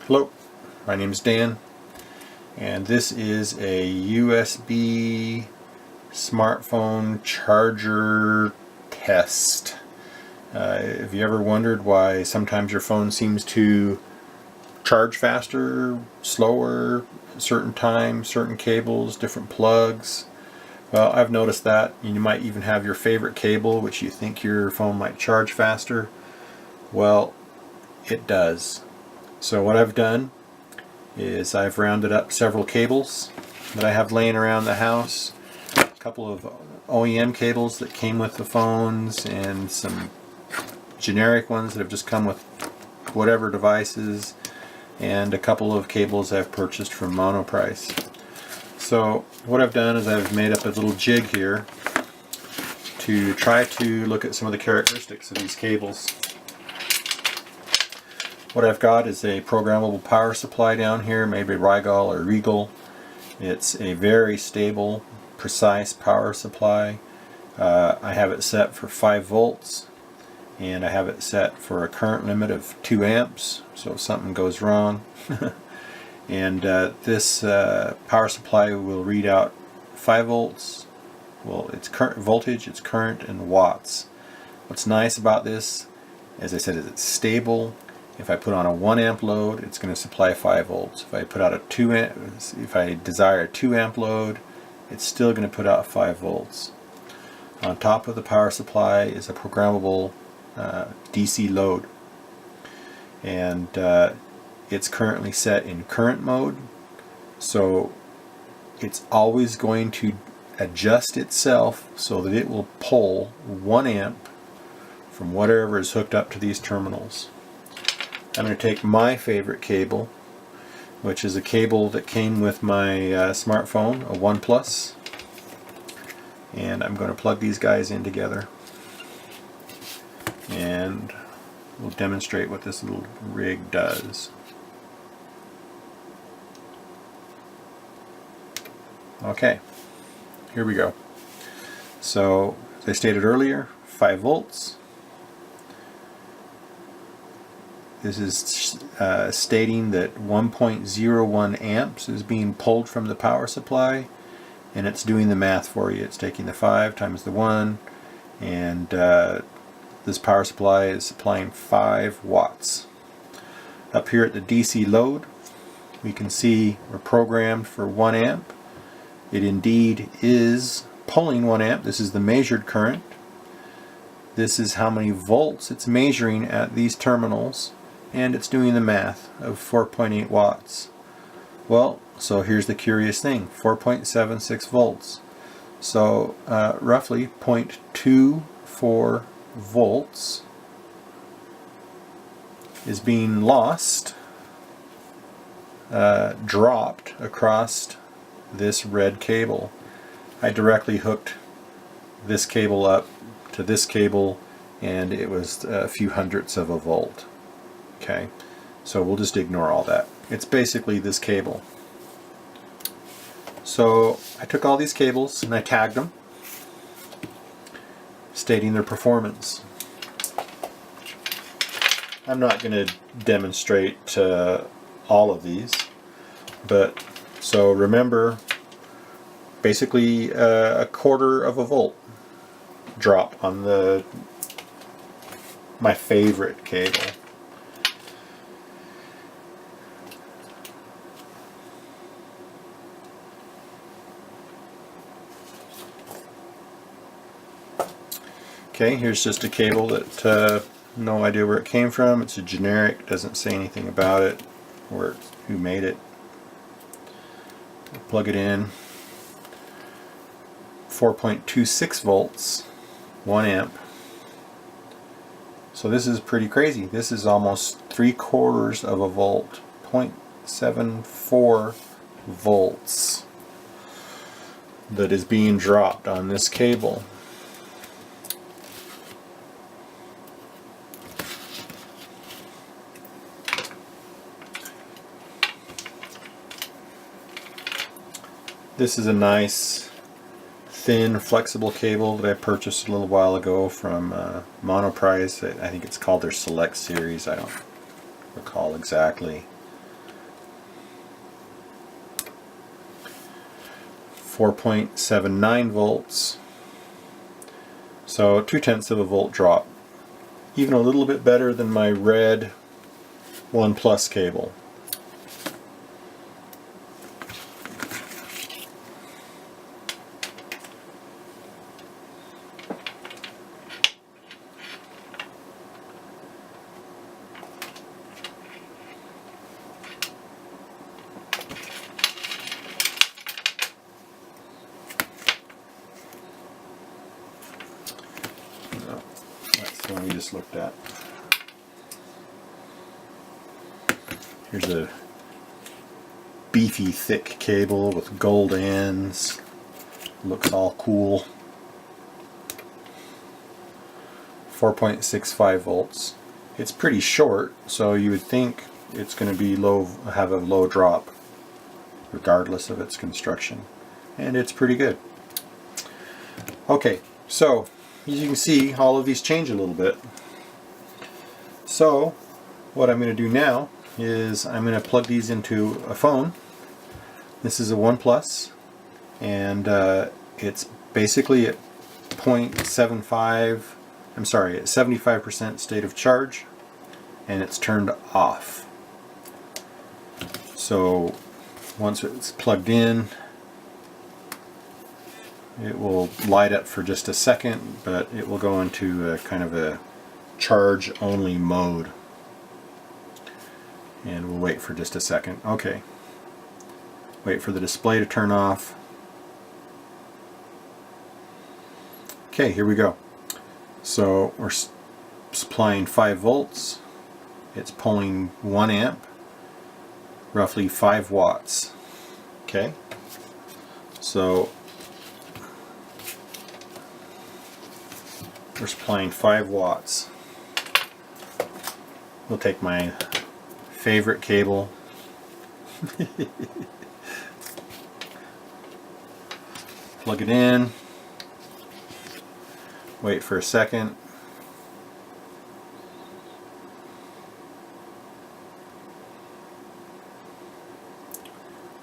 Hello, my name is Dan, and this is a USB smartphone charger test. Have you ever wondered why sometimes your phone seems to charge faster, slower, certain times, certain cables, different plugs? Well, I've noticed that. You might even have your favorite cable which you think your phone might charge faster. Well, it does. So what I've done is I've rounded up several cables that I have laying around the house, a couple of OEM cables that came with the phones, and some generic ones that have just come with whatever devices, and a couple of cables I've purchased from Oneplus. So what I've done is I've made up a little jig here to try to look at some of the characteristics of these cables. What I've got is a programmable power supply down here, maybe Rigol or Regal. It's a very stable, precise power supply. I have it set for 5 volts, and I have it set for a current limit of 2 amps, so if something goes wrong. And this power supply will read out 5 volts. Well, it's current voltage, it's current, and watts. What's nice about this, as I said, is it's stable. If I put on a 1 amp load, it's going to supply 5 volts. If I put out a 2 amp, if I desire a 2 amp load, it's still going to put out 5 volts. On top of the power supply is a programmable DC load, and it's currently set in current mode, so it's always going to adjust itself so that it will pull 1 amp from whatever is hooked up to these terminals. I'm going to take my favorite cable, which is a cable that came with my smartphone, a Oneplus, and I'm going to plug these guys in together, and we'll demonstrate what this little rig does. Okay, here we go. So, as I stated earlier, 5 volts. This is stating that 1.01 amps is being pulled from the power supply, and it's doing the math for you. It's taking the 5 times the 1, and this power supply is supplying 5 watts. Up here at the DC load, we can see we're programmed for 1 amp. It indeed is pulling 1 amp. This is the measured current. This is how many volts it's measuring at these terminals, and it's doing the math of 4.8 watts. Well, so here's the curious thing, 4.76 volts. So roughly 0.24 volts is being lost, dropped across this red cable. I directly hooked this cable up to this cable, and it was a few hundredths of a volt. Okay, so we'll just ignore all that. It's basically this cable. So I took all these cables and I tagged them, stating their performance. I'm not going to demonstrate all of these, but so remember, basically a quarter of a volt drop on my favorite cable. Okay, here's just a cable that no idea where it came from. It's a generic, doesn't say anything about it or who made it. Plug it in. 4.26 volts, 1 amp. So this is pretty crazy. This is almost 3/4 of a volt, 0.74 volts that is being dropped on this cable. This is a nice, thin, flexible cable that I purchased a little while ago from Monoprice. I think it's called their Select series. I don't recall exactly. 4.79 volts. So 0.2 of a volt drop. Even a little bit better than my red Oneplus cable. No, that's the one we just looked at. Here's a beefy, thick cable with gold ends. Looks all cool. 4.65 volts. It's pretty short, so you would think it's going to be low, have a low drop, regardless of its construction. And it's pretty good. Okay, so as you can see, all of these change a little bit. So what I'm going to do now is I'm going to plug these into a phone. This is a Oneplus, and it's basically at 0.75, I'm sorry, at 75% state of charge, and it's turned off. So once it's plugged in, it will light up for just a second, but it will go into a kind of a charge only mode. And we'll wait for just a second. Okay. Wait for the display to turn off. Okay, here we go. So we're supplying 5 volts. It's pulling 1 amp, roughly 5 watts. Okay. So we're supplying 5 watts. We'll take my favorite cable. Plug it in. Wait for a second.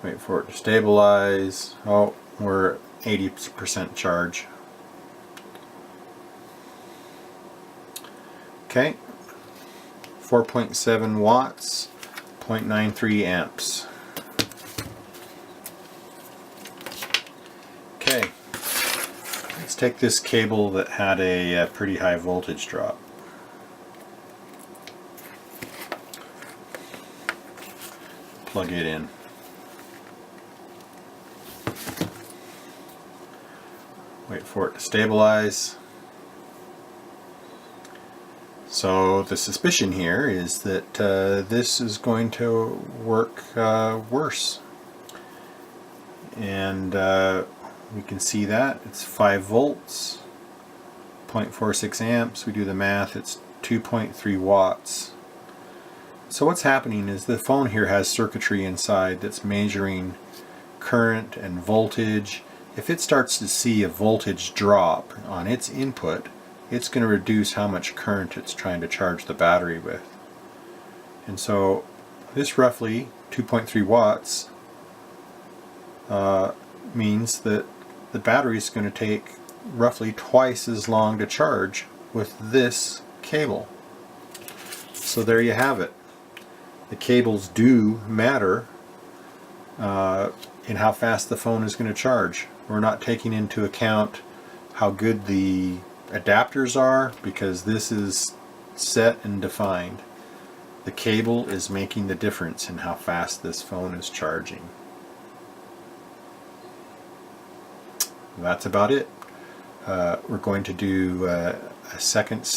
Wait for it to stabilize. Oh, we're 80% charge. Okay. 4.7 watts, 0.93 amps. Okay, let's take this cable that had a pretty high voltage drop. Plug it in. Wait for it to stabilize. So the suspicion here is that this is going to work worse. And we can see that it's 5 volts, 0.46 amps. We do the math, it's 2.3 watts. So what's happening is the phone here has circuitry inside that's measuring current and voltage. If it starts to see a voltage drop on its input, it's going to reduce how much current it's trying to charge the battery with. And so this roughly 2.3 watts means that the battery is going to take roughly twice as long to charge with this cable. So there you have it. The cables do matter in how fast the phone is going to charge. We're not taking into account how good the adapters are, because this is set and defined. The cable is making the difference in how fast this phone is charging. That's about it. We're going to do a second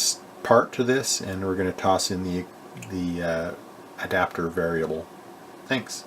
part to this, and we're going to toss in the adapter variable. Thanks.